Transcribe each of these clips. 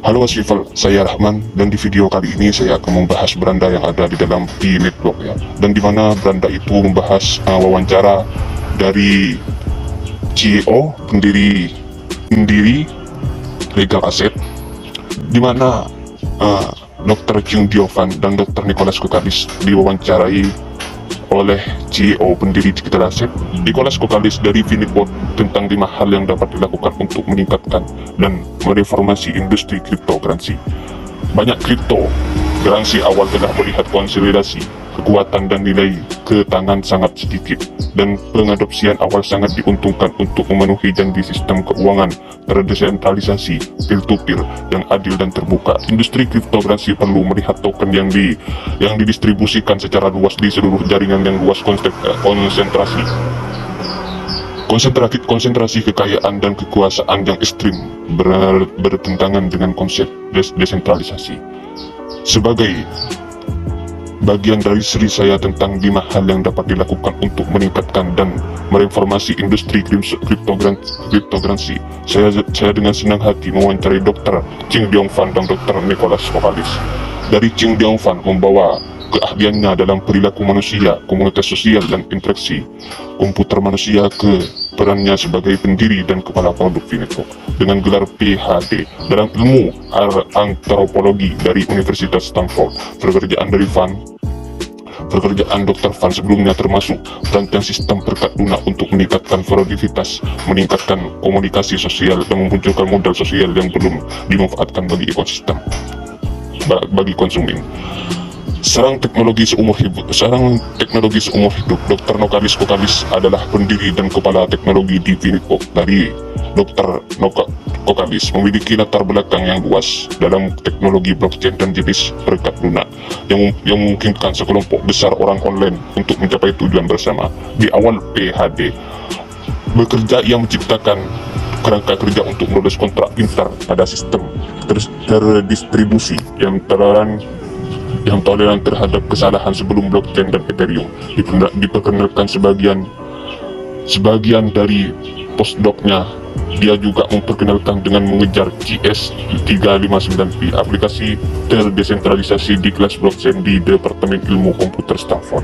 Halo Mas Rival, saya Rahman dan di video kali ini saya akan membahas beranda yang ada di dalam P-Network ya. Dan di mana beranda itu membahas wawancara dari CEO, pendiri Legal Asset, di mana Dr. Chung Diofan dan Dr. Nicholas Kokalis diwawancarai oleh CEO pendiri Digital Asset, Nicholas Kokalis dari Finitwork, tentang 5 hal yang dapat dilakukan untuk meningkatkan dan mereformasi industri cryptocurrency. Banyak cryptocurrency awal telah melihat konsolidasi, kekuatan dan nilai ke tangan sangat sedikit, dan pengadopsian awal sangat diuntungkan untuk memenuhi janji sistem keuangan terdesentralisasi, peer-to-peer, yang adil dan terbuka. Industri cryptocurrency perlu melihat token yang didistribusikan secara luas di seluruh jaringan yang luas konsentrasi kekayaan dan kekuasaan yang ekstrim bertentangan dengan konsep desentralisasi. Sebagai bagian dari seri saya tentang 5 hal yang dapat dilakukan untuk meningkatkan dan mereformasi industri cryptocurrency, saya dengan senang hati mewawancarai Dr. Chung Diofan dan Dr. Nicholas Kokalis. Dari Chung Diofan membawa keahliannya dalam perilaku manusia, komunitas sosial, dan interaksi komputer manusia ke perannya sebagai pendiri dan kepala produk Finitwork dengan gelar PhD dalam ilmu antropologi dari Universitas Stanford. Pekerjaan Dr. Fan sebelumnya termasuk perancang sistem perkat lunak untuk meningkatkan produktivitas, meningkatkan komunikasi sosial, dan memunculkan modal sosial yang belum dimanfaatkan bagi ekosistem, bagi konsumen. Seorang teknologi seumur hidup, Dr. Nicholas Kokalis adalah pendiri dan kepala teknologi di Finitwork. Dari Dr. Kokalis memiliki latar belakang yang luas dalam teknologi blockchain dan jenis perangkat lunak yang memungkinkan sekelompok besar orang online untuk mencapai tujuan bersama. Di awal PhD bekerja, ia menciptakan kerangka kerja untuk menulis kontrak pintar pada sistem terdistribusi yang toleran terhadap kesalahan sebelum blockchain dan Ethereum. Diperkenalkan sebagian dari postdoc-nya. Dia juga memperkenalkan dengan mengejar GS359P, aplikasi terdesentralisasi di kelas blockchain di Departemen Ilmu Komputer Stanford.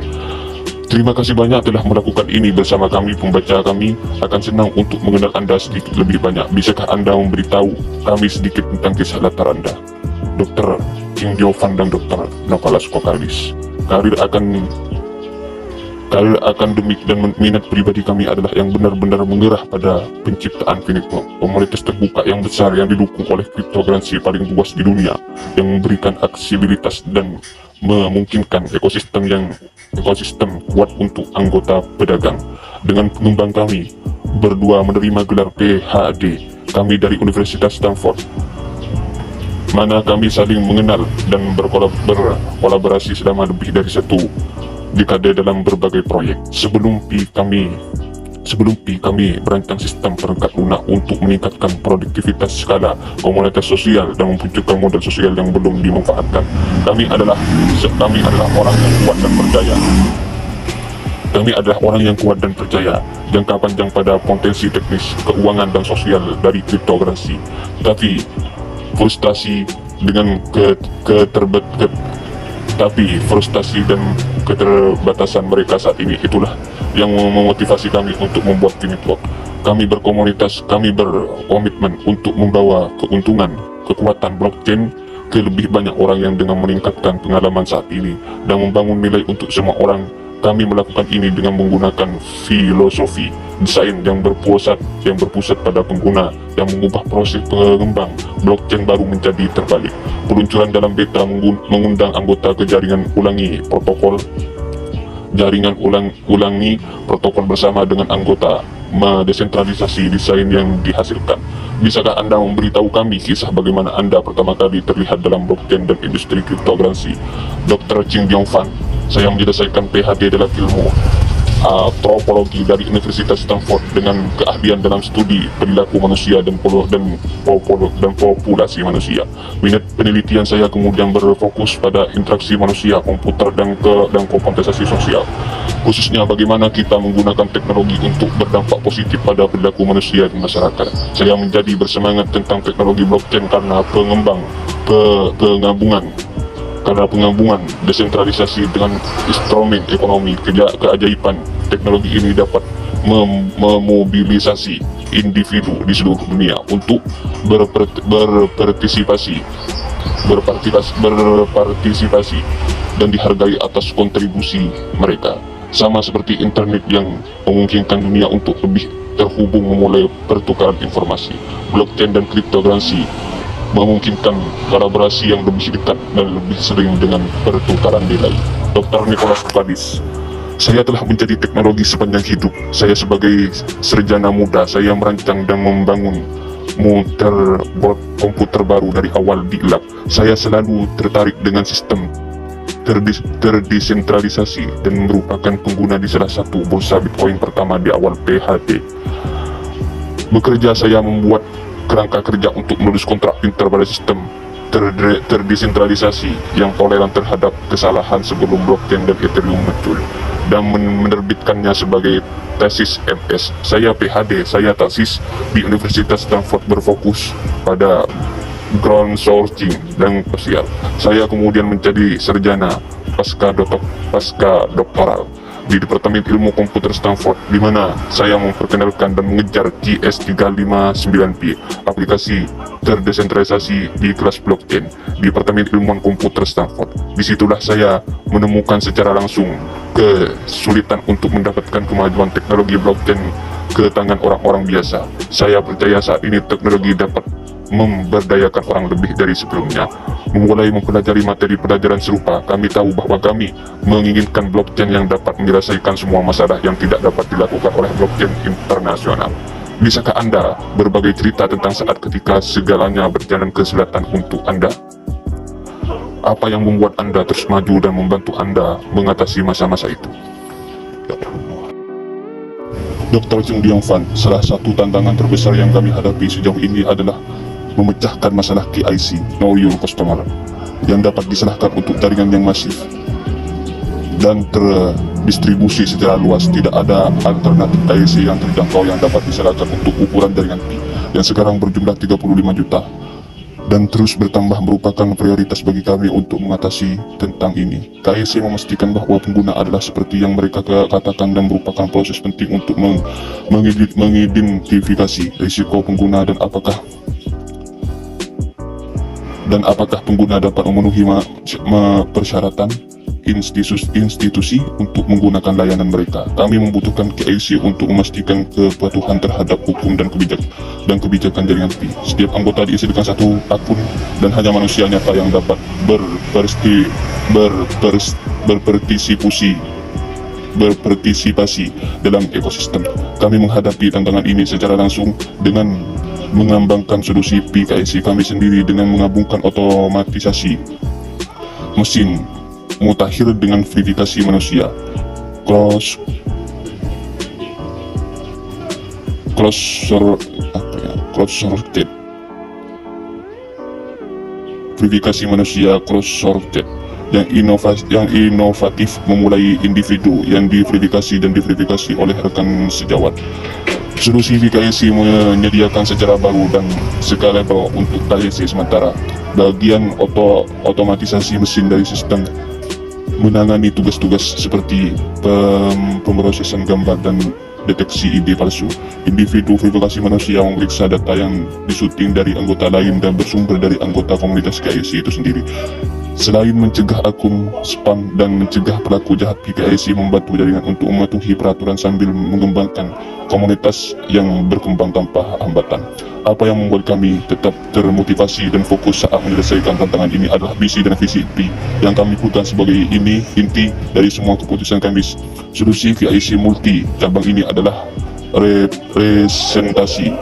Terima kasih banyak telah melakukan ini bersama kami. Pembaca kami akan senang untuk mengenal Anda sedikit lebih banyak. Bisakah Anda memberitahu kami sedikit tentang kisah latar Anda? Dr. Chung Diofan dan Dr. Nicholas Kokalis. Karir akademik dan minat pribadi kami adalah yang benar-benar menggerah pada penciptaan Finitwork, komunitas terbuka yang besar yang didukung oleh cryptocurrency paling luas di dunia, yang memberikan aksesibilitas dan memungkinkan ekosistem kuat untuk anggota pedagang. Dengan pengembang kami berdua menerima gelar PhD kami dari Universitas Stanford, mana kami saling mengenal dan berkolaborasi selama lebih dari 1 dekade dalam berbagai proyek. Sebelum P kami merancang sistem perangkat lunak untuk meningkatkan produktivitas skala, komunitas sosial, dan memunculkan modal sosial yang belum dimanfaatkan. Kami adalah orang yang kuat dan percaya jangka panjang pada potensi teknis, keuangan, dan sosial dari cryptocurrency. Tapi frustasi dan keterbatasan mereka saat ini, itulah yang memotivasi kami untuk membuat Finitwork. Kami berkomitmen untuk membawa kekuatan blockchain ke lebih banyak orang yang dengan meningkatkan pengalaman saat ini dan membangun nilai untuk semua orang. Kami melakukan ini dengan menggunakan filosofi desain yang berpusat pada pengguna, yang mengubah proses pengembang blockchain baru menjadi terbalik. Peluncuran dalam beta mengundang anggota ke jaringan ulangi protokol bersama dengan anggota desentralisasi desain yang dihasilkan. Bisakah Anda memberitahu kami kisah bagaimana Anda pertama kali terlihat dalam blockchain dan industri cryptocurrency? Dr. Chung Diofan. Saya menyelesaikan PhD dalam ilmu antropologi dari Universitas Stanford dengan keahlian dalam studi perilaku manusia dan populasi manusia. Minat penelitian saya kemudian berfokus pada interaksi manusia, komputer, dan kompensasi sosial. Khususnya bagaimana kita menggunakan teknologi untuk berdampak positif pada perilaku manusia di masyarakat. Saya menjadi bersemangat tentang teknologi blockchain karena penggabungan desentralisasi dengan instrumen ekonomi keajaiban. Teknologi ini dapat memobilisasi individu di seluruh dunia untuk berpartisipasi dan dihargai atas kontribusi mereka. Sama seperti internet yang memungkinkan dunia untuk lebih terhubung memulai pertukaran informasi. Blockchain dan kriptokurrensi memungkinkan kolaborasi yang lebih dekat dan lebih sering dengan pertukaran nilai. Dr. Nicholas Padis. Saya telah menjadi teknologi sepanjang hidup. Saya sebagai sarjana muda, saya merancang dan membangun komputer baru dari awal di lab. Saya selalu tertarik dengan sistem terdesentralisasi dan merupakan pengguna di salah satu bursa Bitcoin pertama di awal PhD. Bekerja, saya membuat kerangka kerja untuk menulis kontrak pintar pada sistem terdesentralisasi yang toleran terhadap kesalahan sebelum blockchain dan Ethereum muncul, dan menerbitkannya sebagai tesis MS. Saya PhD, saya tesis di Universitas Stanford berfokus pada crowdsourcing dan sosial. Saya kemudian menjadi sarjana pasca doktoral di Departemen Ilmu Komputer Stanford, di mana saya memperkenalkan dan mengejar GS359P, aplikasi terdesentralisasi di kelas blockchain di Departemen Ilmuwan Komputer Stanford. Disitulah saya menemukan secara langsung kesulitan untuk mendapatkan kemajuan teknologi blockchain ke tangan orang-orang biasa. Saya percaya saat ini teknologi dapat memberdayakan orang lebih dari sebelumnya. Memulai mempelajari materi pelajaran serupa, kami tahu bahwa kami menginginkan blockchain yang dapat menyelesaikan semua masalah yang tidak dapat dilakukan oleh blockchain internasional. Bisakah Anda berbagi cerita tentang saat ketika segalanya berjalan ke selatan untuk Anda? Apa yang membuat Anda terus maju dan membantu Anda mengatasi masa-masa itu? Dr. Chung Diong Fan, salah satu tantangan terbesar yang kami hadapi sejauh ini adalah memecahkan masalah KIC, Know Your Customer, yang dapat diserahkan untuk jaringan yang masif dan terdistribusi secara luas. Tidak ada alternatif KIC yang terjangkau yang dapat diserahkan untuk ukuran jaringan Pi, yang sekarang berjumlah 35 juta dan terus bertambah, merupakan prioritas bagi kami untuk mengatasi tentang ini. KIC memastikan bahwa pengguna adalah seperti yang mereka katakan dan merupakan proses penting untuk mengidentifikasi risiko pengguna dan apakah pengguna dapat memenuhi persyaratan institusi untuk menggunakan layanan mereka. Kami membutuhkan KIC untuk memastikan kepatuhan terhadap hukum dan kebijakan jaringan Pi. Setiap anggota diisikan satu akun dan hanya manusia nyata yang dapat berpartisipasi dalam ekosistem. Kami menghadapi tantangan ini secara langsung dengan mengembangkan solusi PKIC kami sendiri dengan menggabungkan otomatisasi mesin mutakhir dengan verifikasi manusia, cross-sorted verifikasi manusia cross-sorted yang inovatif, memulai individu yang diverifikasi dan diverifikasi oleh rekan sejawat. Solusi VKIC menyediakan secara baru dan scalable untuk KIC sementara. Bagian otomatisasi mesin dari sistem menangani tugas-tugas seperti pemrosesan gambar dan deteksi ide palsu. Individu verifikasi manusia memeriksa data yang disuting dari anggota lain dan bersumber dari anggota komunitas KIC itu sendiri. Selain mencegah akun spam dan mencegah pelaku jahat, PKIC membantu jaringan untuk mematuhi peraturan sambil mengembangkan komunitas yang berkembang tanpa hambatan. Apa yang membuat kami tetap termotivasi dan fokus saat menyelesaikan tantangan ini adalah visi dan visi Pi yang kami pegang sebagai inti dari semua keputusan kami. Solusi KIC multi cabang ini adalah representasi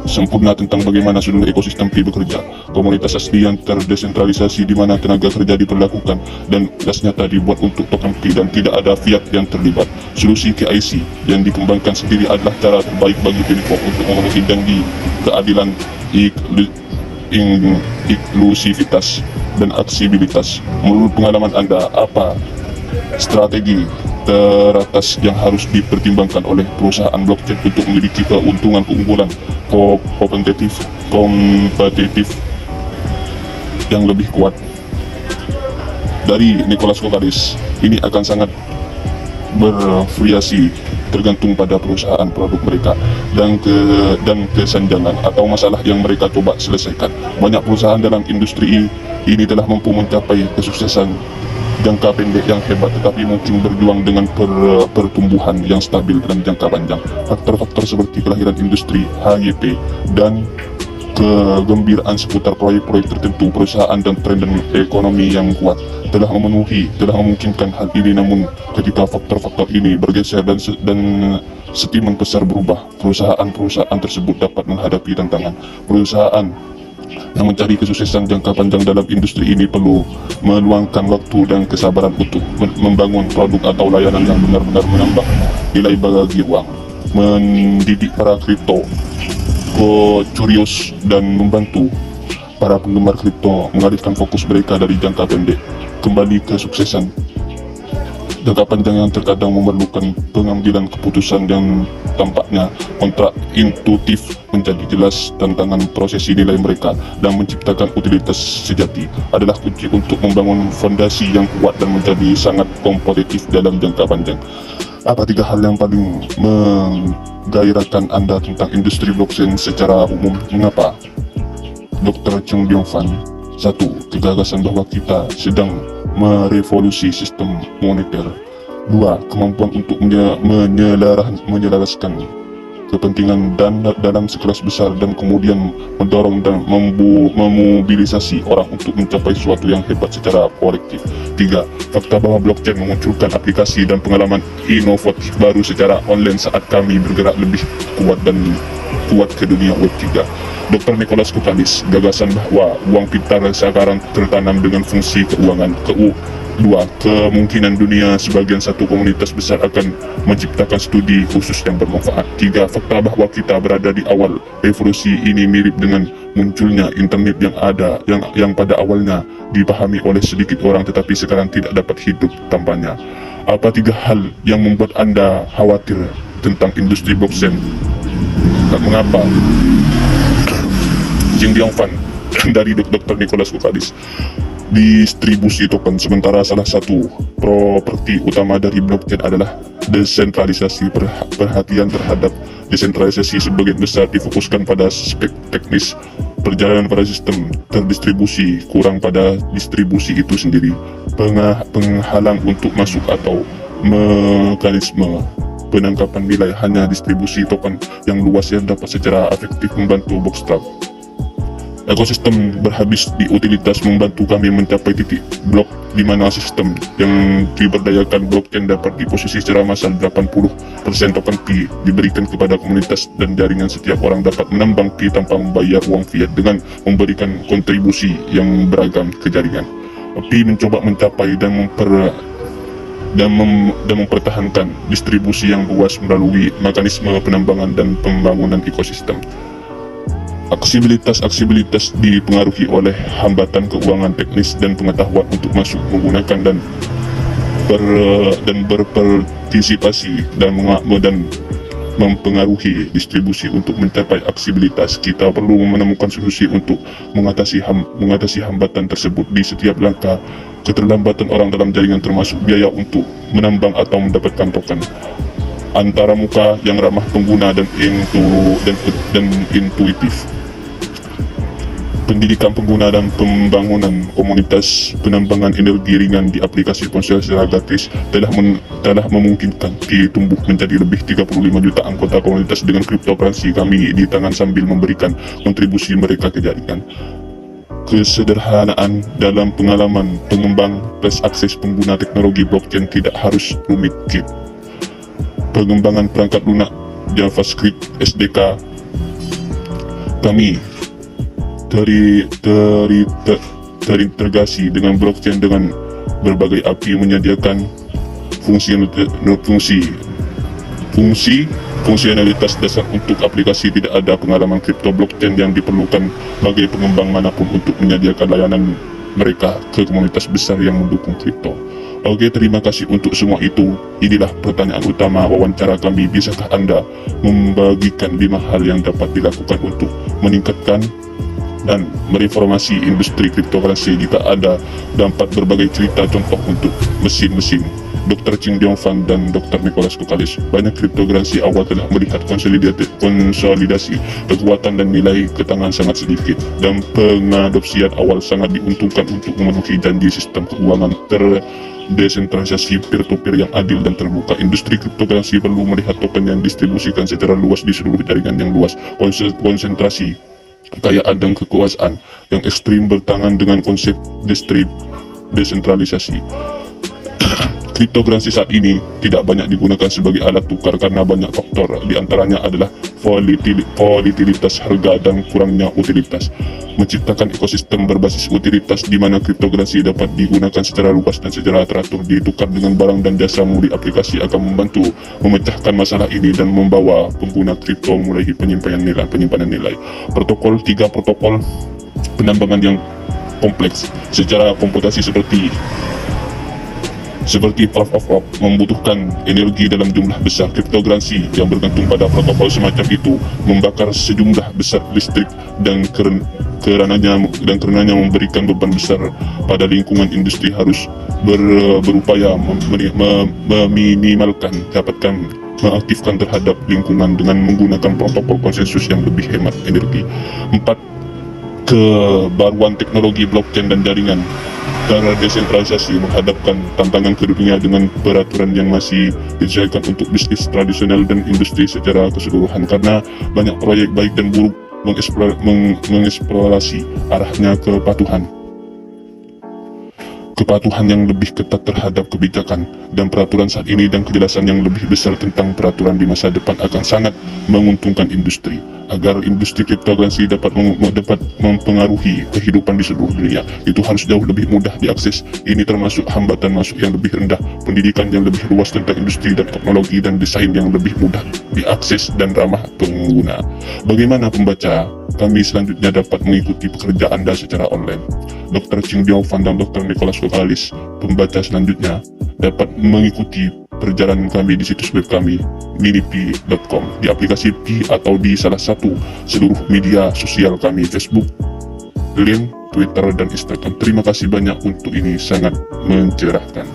sempurna tentang bagaimana seluruh ekosistem Pi bekerja, komunitas asli yang terdesentralisasi di mana tenaga kerja diperlakukan dan gas nyata dibuat untuk token Pi dan tidak ada fiat yang terlibat. Solusi KIC yang dikembangkan sendiri adalah cara terbaik bagi Telkom untuk memenuhi janji keadilan, inklusivitas, dan aksesibilitas. Menurut pengalaman Anda, apa strategi teratas yang harus dipertimbangkan oleh perusahaan blockchain untuk memiliki keunggulan kompetitif yang lebih kuat? Dari Nicholas Kokalis, ini akan sangat bervariasi tergantung pada perusahaan, produk mereka, dan kesenjangan atau masalah yang mereka coba selesaikan. Banyak perusahaan dalam industri ini telah mampu mencapai kesuksesan jangka pendek yang hebat, tetapi mungkin berjuang dengan pertumbuhan yang stabil dalam jangka panjang. Faktor-faktor seperti kelahiran industri, HYP, dan kegembiraan seputar proyek-proyek tertentu perusahaan dan tren ekonomi yang kuat telah memungkinkan hal ini. Namun ketika faktor-faktor ini bergeser dan sentimen besar berubah, perusahaan tersebut dapat menghadapi tantangan. Perusahaan yang mencari kesuksesan jangka panjang dalam industri ini perlu meluangkan waktu dan kesabaran untuk membangun produk atau layanan yang benar-benar menambah nilai bagi uang, mendidik para kripto curious, dan membantu para penggemar kripto mengalihkan fokus mereka dari jangka pendek kembali ke kesuksesan jangka panjang yang terkadang memerlukan pengambilan keputusan yang tampaknya kontraintuitif. Menjadi jelas tantangan prosesi nilai mereka dan menciptakan utilitas sejati adalah kunci untuk membangun fondasi yang kuat dan menjadi sangat kompetitif dalam jangka panjang. Apa 3 hal yang paling menggairahkan Anda tentang industri blockchain secara umum? Mengapa? Dr. Chung Byung-Fan. 1. Kegagasan bahwa kita sedang merevolusi sistem moneter. 2. Kemampuan untuk menyelaraskan kepentingan dan dalam sekelas besar dan kemudian mendorong dan memobilisasi orang untuk mencapai sesuatu yang hebat secara kolektif. 3. Fakta bahwa blockchain memunculkan aplikasi dan pengalaman inovatif baru secara online saat kami bergerak lebih kuat ke dunia web 3. Dr. Nicholas Kokalis, gagasan bahwa uang pintar sekarang tertanam dengan fungsi keuangan. 2. Kemungkinan dunia sebagian satu komunitas besar akan menciptakan studi khusus yang bermanfaat. 3. Fakta bahwa kita berada di awal revolusi ini mirip dengan munculnya internet yang pada awalnya dipahami oleh sedikit orang tetapi sekarang tidak dapat hidup tanpanya. Apa 3 hal yang membuat Anda khawatir tentang industri blockchain dan mengapa? Chung Byung-Fan dari Dr. Nicholas Kokalis. Distribusi token. Sementara salah satu properti utama dari blockchain adalah desentralisasi, perhatian terhadap desentralisasi sebagian besar difokuskan pada aspek teknis perjalanan pada sistem terdistribusi, kurang pada distribusi itu sendiri. Penghalang untuk masuk atau mekanisme penangkapan nilai. Hanya distribusi token yang luas yang dapat secara efektif membantu Bootstrap. Ekosistem berhabis di utilitas membantu kami mencapai titik blok di mana sistem yang diberdayakan blockchain dapat diposisi secara massal. 80% token Pi diberikan kepada komunitas dan jaringan. Setiap orang dapat menambang Pi tanpa membayar uang fiat dengan memberikan kontribusi yang beragam ke jaringan. Pi mencoba mencapai dan mempertahankan distribusi yang luas melalui mekanisme penambangan dan pembangunan ekosistem. Aksesibilitas dipengaruhi oleh hambatan keuangan, teknis, dan pengetahuan untuk masuk, menggunakan dan berpartisipasi dan mempengaruhi distribusi. Untuk mencapai aksesibilitas, kita perlu menemukan solusi untuk mengatasi hambatan tersebut di setiap langkah. Keterlambatan orang dalam jaringan termasuk biaya untuk menambang atau mendapatkan token, antara muka yang ramah pengguna dan intuitif. Pendidikan pengguna dan pembangunan komunitas penambangan energi ringan di aplikasi ponsel secara gratis telah memungkinkan tumbuh menjadi lebih 35 juta anggota komunitas dengan kriptokrasi kami di tangan sambil memberikan kontribusi mereka ke jaringan. Kesederhanaan dalam pengalaman pengembang plus akses pengguna teknologi blockchain tidak harus rumit. Pengembangan perangkat lunak JavaScript SDK kami terintegrasi dengan blockchain dengan berbagai API menyediakan fungsionalitas dasar untuk aplikasi. Tidak ada pengalaman kripto blockchain yang diperlukan bagi pengembang manapun untuk menyediakan layanan mereka ke komunitas besar yang mendukung kripto. Oke, terima kasih untuk semua itu. Inilah pertanyaan utama wawancara kami. Bisakah Anda membagikan 5 hal yang dapat dilakukan untuk meningkatkan dan mereformasi industri kriptokurrensi jika ada dampak berbagai cerita contoh untuk mesin-mesin? Dr. Ching Diong Fan dan Dr. Nicholas Kokalis. Banyak kriptokurrensi awal telah melihat konsolidasi kekuatan dan nilai ketangan sangat sedikit, dan pengadopsian awal sangat diuntungkan untuk memenuhi janji sistem keuangan terdesentralisasi peer-to-peer yang adil dan terbuka. Industri kriptokurrensi perlu melihat token yang distribusikan secara luas di seluruh jaringan yang luas. Konsentrasi kekayaan dan kekuasaan yang ekstrim bertangan dengan konsep desentralisasi. Kriptokurrensi saat ini tidak banyak digunakan sebagai alat tukar karena banyak faktor, di antaranya adalah volatilitas harga dan kurangnya utilitas. Menciptakan ekosistem berbasis utilitas di mana kriptokurrensi dapat digunakan secara luas dan secara teratur ditukar dengan barang dan jasa melalui aplikasi akan membantu memecahkan masalah ini dan membawa pengguna kripto mulai penyimpanan nilai. Protokol 3 protokol penambangan yang kompleks secara komputasi seperti Proof of Work membutuhkan energi dalam jumlah besar. Kriptokurrensi yang bergantung pada protokol semacam itu membakar sejumlah besar listrik dan karenanya memberikan beban besar pada lingkungan. Industri harus berupaya meminimalkan mengaktifkan terhadap lingkungan dengan menggunakan protokol konsensus yang lebih hemat energi. 4. Kebaruan teknologi blockchain dan jaringan terdesentralisasi menghadapkan tantangan ke dunia dengan peraturan yang masih disesuaikan untuk bisnis tradisional dan industri secara keseluruhan, karena banyak proyek baik dan buruk mengeksplorasi arahnya kepatuhan yang lebih ketat terhadap kebijakan dan peraturan saat ini, dan kejelasan yang lebih besar tentang peraturan di masa depan akan sangat menguntungkan industri. Agar industri kriptokurrensi dapat mempengaruhi kehidupan di seluruh dunia, itu harus jauh lebih mudah diakses. Ini termasuk hambatan masuk yang lebih rendah, pendidikan yang lebih luas tentang industri dan teknologi, dan desain yang lebih mudah diakses dan ramah pengguna. Bagaimana pembaca kami selanjutnya dapat mengikuti pekerjaan Anda secara online? Dr. Ching Diong Fan dan Dr. Nicholas Kokalis. Pembaca selanjutnya dapat mengikuti perjalanan kami di situs web kami minipi.com, di aplikasi Pi, atau di salah satu seluruh media sosial kami, Facebook, LinkedIn, Twitter, dan Instagram. Terima kasih banyak untuk ini, sangat mencerahkan.